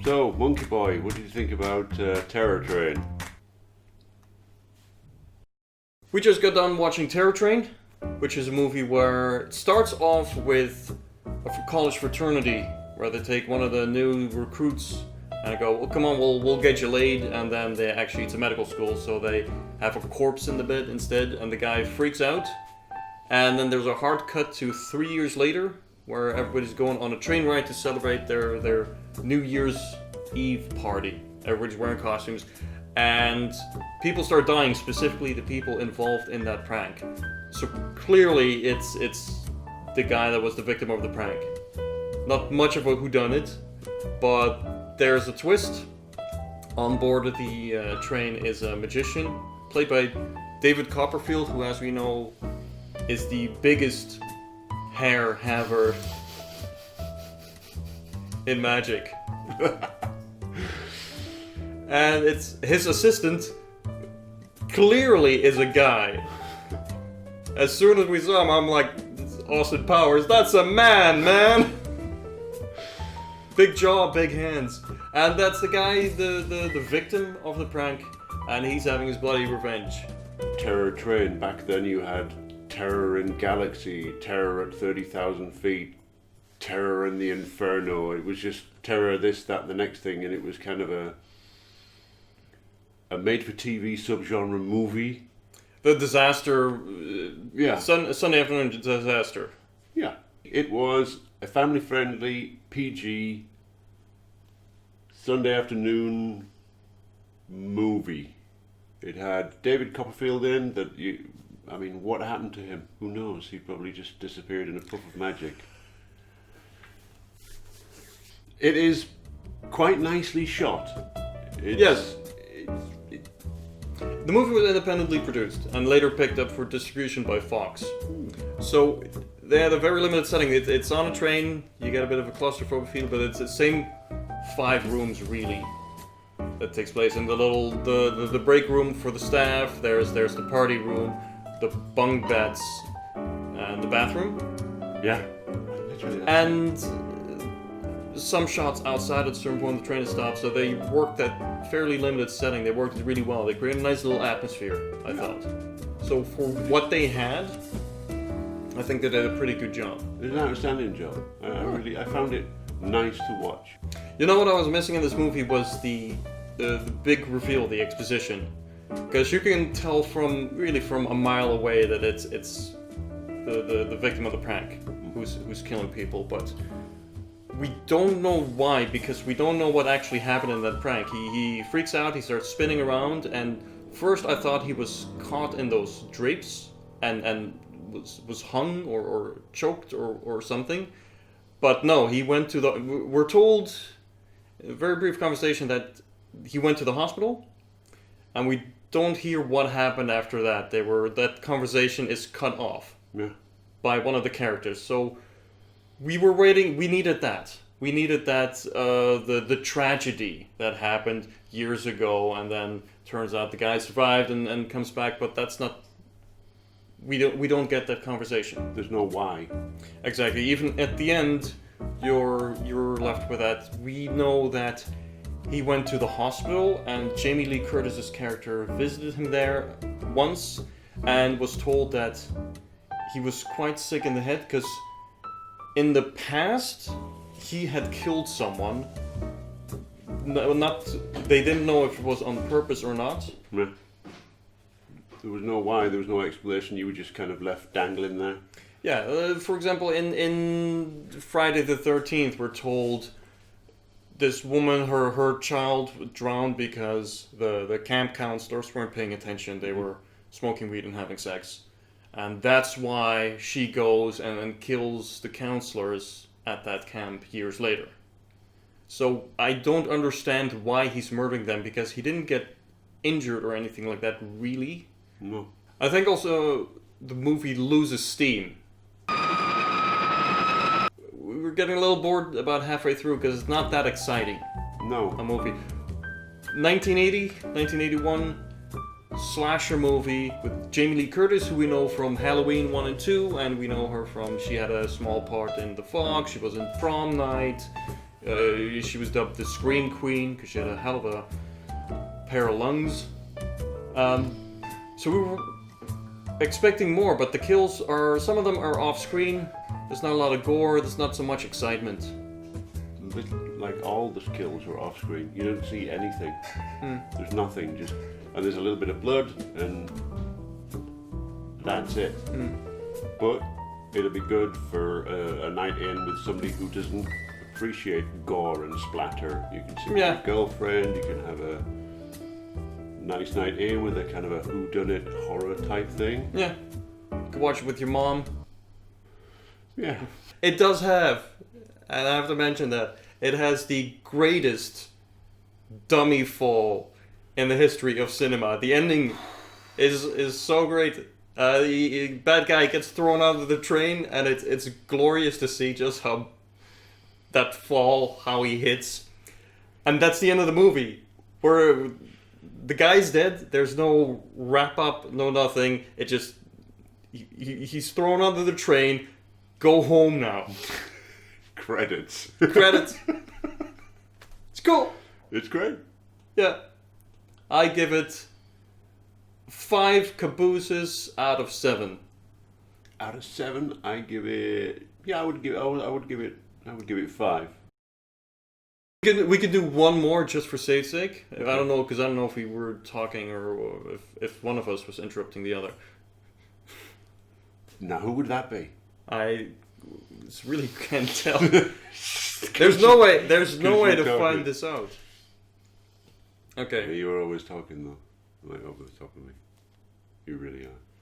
So, Monkey Boy, what do you think about Terror Train? We just got done watching Terror Train, which is a movie where it starts off with a college fraternity where they take one of the new recruits and go, well, come on, we'll get you laid, and then they actually, it's a medical school, so they have a corpse in the bed instead, and the guy freaks out. And then there's a hard cut to 3 years later, where everybody's going on a train ride to celebrate their New Year's Eve party. Everybody's wearing costumes, and people start dying, specifically the people involved in that prank. So clearly it's the guy that was the victim of the prank. Not much of a whodunit, but there's a twist. On board of the train is a magician, played by David Copperfield, who, as we know, is the biggest hair haver in magic. And it's his assistant clearly is a guy. As soon as we saw him, I'm like, Austin Powers, that's a man! Big jaw, big hands. And that's the guy, the victim of the prank, and he's having his bloody revenge. Terror Train, back then you had Terror in Galaxy, Terror at 30,000 feet, Terror in the Inferno. It was just Terror this, that, the next thing, and it was kind of a made-for-TV subgenre movie. The disaster, Yeah. Sunday afternoon disaster. Yeah. It was a family-friendly, PG, Sunday afternoon movie. It had David Copperfield in what happened to him? Who knows? He probably just disappeared in a puff of magic. It is quite nicely shot. Yes. The movie was independently produced and later picked up for distribution by Fox. So they had a very limited setting. It's on a train, you get a bit of a claustrophobic feel, but it's the same 5 rooms really that takes place. In the break room for the staff, there's the party room, the bunk beds, and the bathroom. Yeah. Literally. And some shots outside at a certain point the train stops, so they worked that fairly limited setting. They worked it really well. They created a nice little atmosphere, I thought. So for what they had, I think they did a pretty good job. They did an outstanding job. I found it nice to watch. You know what I was missing in this movie was the big reveal, the exposition. Because you can tell from a mile away that it's the victim of the prank who's killing people, but we don't know why, because we don't know what actually happened in that prank. He freaks out, he starts spinning around, and first I thought he was caught in those drapes and was hung or choked or something. But no, he went to we're told, in a very brief conversation, that he went to the hospital, and we don't hear what happened after that. That conversation is cut off by one of the characters. So we were waiting. We needed that. We needed that. The tragedy that happened years ago, and then turns out the guy survived and comes back. But that's not. We don't get that conversation. There's no why. Exactly. Even at the end, you're left with that. We know that he went to the hospital, and Jamie Lee Curtis's character visited him there once, and was told that he was quite sick in the head because in the past he had killed someone. They didn't know if it was on purpose or not. Yeah. There was no why, there was no explanation, you were just kind of left dangling there. Yeah, for example, in Friday the 13th, we're told this woman, her child drowned because the camp counselors weren't paying attention. They were smoking weed and having sex. And that's why she goes and kills the counselors at that camp years later. So I don't understand why he's murdering them, because he didn't get injured or anything like that, really. No. I think also the movie loses steam. We were getting a little bored about halfway through because it's not that exciting. No. A movie. 1981 slasher movie with Jamie Lee Curtis, who we know from Halloween 1 and 2, and we know her from, she had a small part in The Fog, she was in Prom Night, She was dubbed the Scream Queen because she had a hell of a pair of lungs. So we were expecting more, but the kills some of them are off screen. There's not a lot of gore, there's not so much excitement. But, like, all the kills were off screen. You don't see anything. There's nothing, and there's a little bit of blood, and that's it. But it'll be good for a night in with somebody who doesn't appreciate gore and splatter. You can see with your girlfriend, you can have a nice night in with a kind of a whodunit horror type thing. Yeah. You can watch it with your mom. Yeah. It does have, and I have to mention that, it has the greatest dummy fall in the history of cinema. The ending is so great. The bad guy gets thrown out of the train, and it's glorious to see just how that fall, how he hits. And that's the end of the movie, where the guy's dead, there's no wrap up, no nothing. It just, he's thrown onto the train, go home now. Credits. Credits. It's cool. It's great. Yeah. I give it 5 cabooses out of 7. Out of 7, I give it. Yeah, I would give it 5. We could do one more just for save's sake. I don't know, because I don't know if we were talking or if one of us was interrupting the other. Now, who would that be? I really can't tell. There's no way to find this out. Okay. Yeah, you were always talking though, like over the top of me. You really are.